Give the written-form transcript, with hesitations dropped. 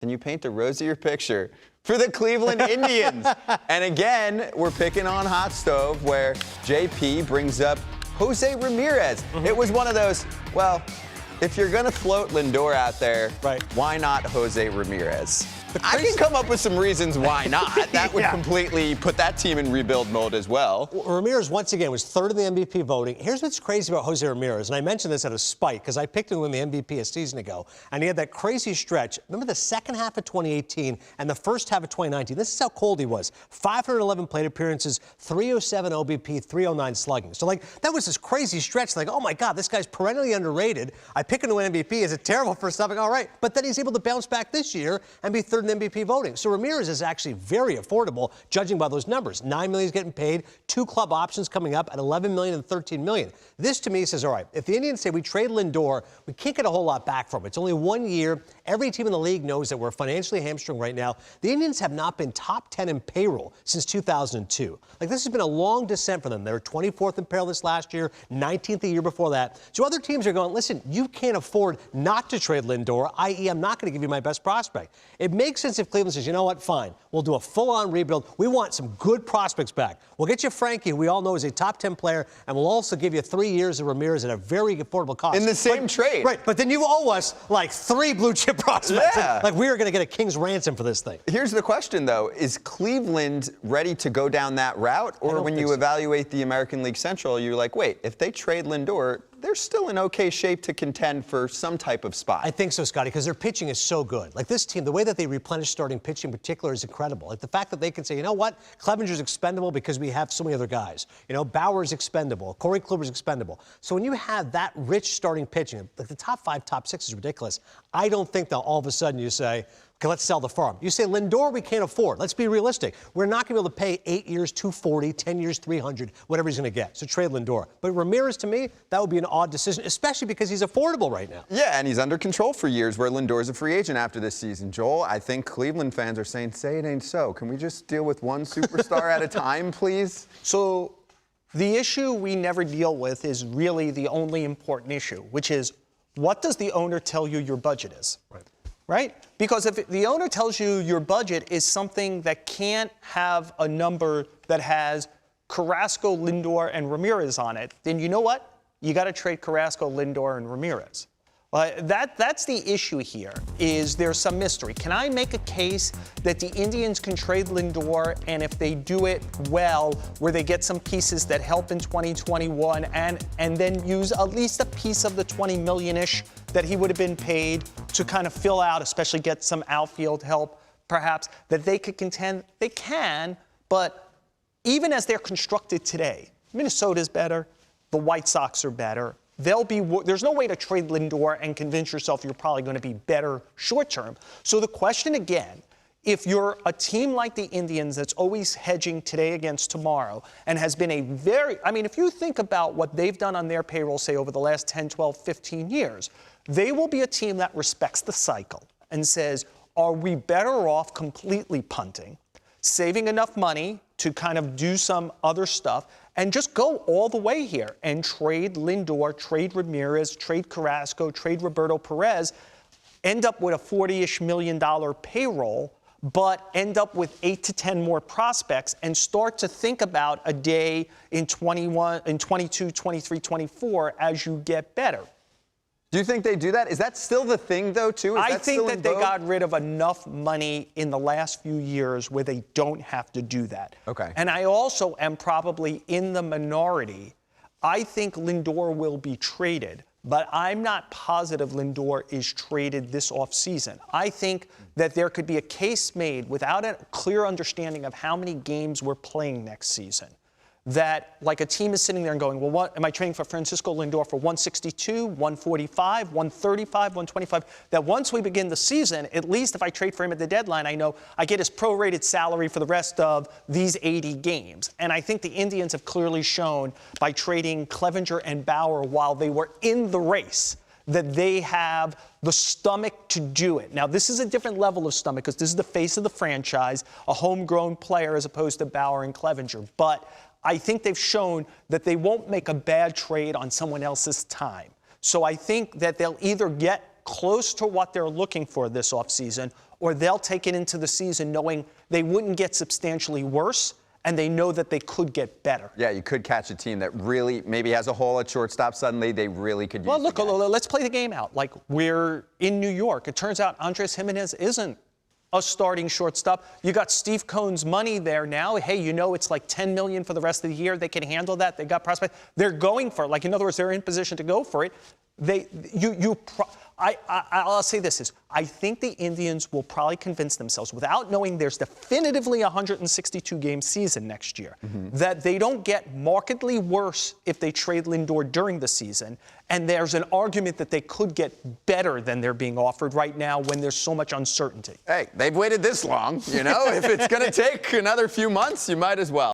Can you paint a rosier picture for the Cleveland Indians? And again, we're picking on Hot Stove, where JP brings up Jose Ramírez. It was one of those, well, if you're going to float Lindor out there, why not Jose Ramírez? I can come up with some reasons why not. That would completely put that team in rebuild mode as well. Ramírez, once again, was third in the MVP voting. Here's what's crazy about Jose Ramírez, and I mentioned this out of spite because I picked him to win the MVP a season ago, and he had that crazy stretch. Remember the second half of 2018 and the first half of 2019? This is how cold he was. 511 plate appearances, 307 OBP, 309 slugging. So, that was this crazy stretch. Oh, my God, this guy's perennially underrated. I pick him to win MVP. Is it terrible for something? All right. But then he's able to bounce back this year and be third in MVP voting. So Ramírez is actually very affordable, judging by those numbers. $9 million is getting paid, 2 club options coming up at $11 million and $13 million. This, to me, says, all right, if the Indians say we trade Lindor, we can't get a whole lot back from it. It's only 1 year. Every team in the league knows that we're financially hamstrung right now. The Indians have not been top 10 in payroll since 2002. This has been a long descent for them. They were 24th in payroll this last year, 19th the year before that. So other teams are going, listen, you can't afford not to trade Lindor, i.e. I'm not going to give you my best prospect. It makes sense if Cleveland says, you know what, fine, we'll do a full-on rebuild. We want some good prospects back. We'll get you Frankie, who we all know is a top 10 player, and we'll also give you 3 years of Ramírez at a very affordable cost. In the same trade. Right, but then you owe us 3 blue-chip prospects. Yeah. We are going to get a king's ransom for this thing. Here's the question, though. Is Cleveland ready to go down that route? Or when you evaluate the American League Central, you're like, wait, if they trade Lindor, they're still in okay shape to contend for some type of spot. I think so, Scotty, because their pitching is so good. This team, the way that they replenish starting pitching in particular is incredible. The fact that they can say, you know what, Clevenger's expendable because we have so many other guys. Bauer's expendable. Corey Kluber's expendable. So when you have that rich starting pitching, the top 5, top 6 is ridiculous. I don't think that all of a sudden you say, okay, let's sell the farm. You say Lindor, we can't afford. Let's be realistic. We're not going to be able to pay 8 years, $240, 10 years, $300, whatever he's going to get. So trade Lindor. But Ramírez, to me, that would be an odd decision, especially because he's affordable right now. Yeah, and he's under control for years, where Lindor's a free agent after this season. Joel, I think Cleveland fans are saying, say it ain't so. Can we just deal with one superstar at a time, please? So the issue we never deal with is really the only important issue, which is, what does the owner tell you your budget is? Right? Because if the owner tells you your budget is something that can't have a number that has Carrasco, Lindor, and Ramírez on it, then you know what? You got to trade Carrasco, Lindor, and Ramírez. That's the issue here, is there's some mystery. Can I make a case that the Indians can trade Lindor, and if they do it well, where they get some pieces that help in 2021 and then use at least a piece of the $20 million-ish that he would have been paid to kind of fill out, especially get some outfield help, perhaps, that they could contend? They can, but even as they're constructed today, Minnesota's better, the White Sox are better. There's no way to trade Lindor and convince yourself you're probably going to be better short term. So the question again, if you're a team like the Indians that's always hedging today against tomorrow and has been if you think about what they've done on their payroll, say over the last 10, 12, 15 years, they will be a team that respects the cycle and says, are we better off completely punting, saving enough money to kind of do some other stuff, and just go all the way here and trade Lindor, trade Ramírez, trade Carrasco, trade Roberto Perez, end up with a $40-ish million payroll, but end up with 8 to 10 more prospects and start to think about a day in 21, in 22, 23, 24 as you get better. Do you think they do that? Is that still the thing, though, too? I think that they got rid of enough money in the last few years where they don't have to do that. Okay. And I also am probably in the minority. I think Lindor will be traded, but I'm not positive Lindor is traded this offseason. I think that there could be a case made without a clear understanding of how many games we're playing next season, that a team is sitting there and going, well, what am I trading for Francisco Lindor for 162, 145, 135, 125? That once we begin the season, at least if I trade for him at the deadline, I know I get his prorated salary for the rest of these 80 games. And I think the Indians have clearly shown by trading Clevenger and Bauer while they were in the race that they have the stomach to do it. Now, this is a different level of stomach because this is the face of the franchise, a homegrown player as opposed to Bauer and Clevenger. But I think they've shown that they won't make a bad trade on someone else's time. So I think that they'll either get close to what they're looking for this offseason, or they'll take it into the season knowing they wouldn't get substantially worse, and they know that they could get better. Yeah, you could catch a team that really maybe has a hole at shortstop. Suddenly, they really could use Well, look, the guy. let's play the game out. Like, we're in New York. It turns out Andres Gimenez isn't a starting shortstop. You got Steve Cohen's money there now. Hey, you know it's like $10 million for the rest of the year. They can handle that. They got prospects. They're going for it. Like, in other words, they're in position to go for it. I'll say this is, I think the Indians will probably convince themselves, without knowing there's definitively a 162-game season next year, that they don't get markedly worse if they trade Lindor during the season, and there's an argument that they could get better than they're being offered right now when there's so much uncertainty. Hey, they've waited this long, you know? If it's going to take another few months, you might as well.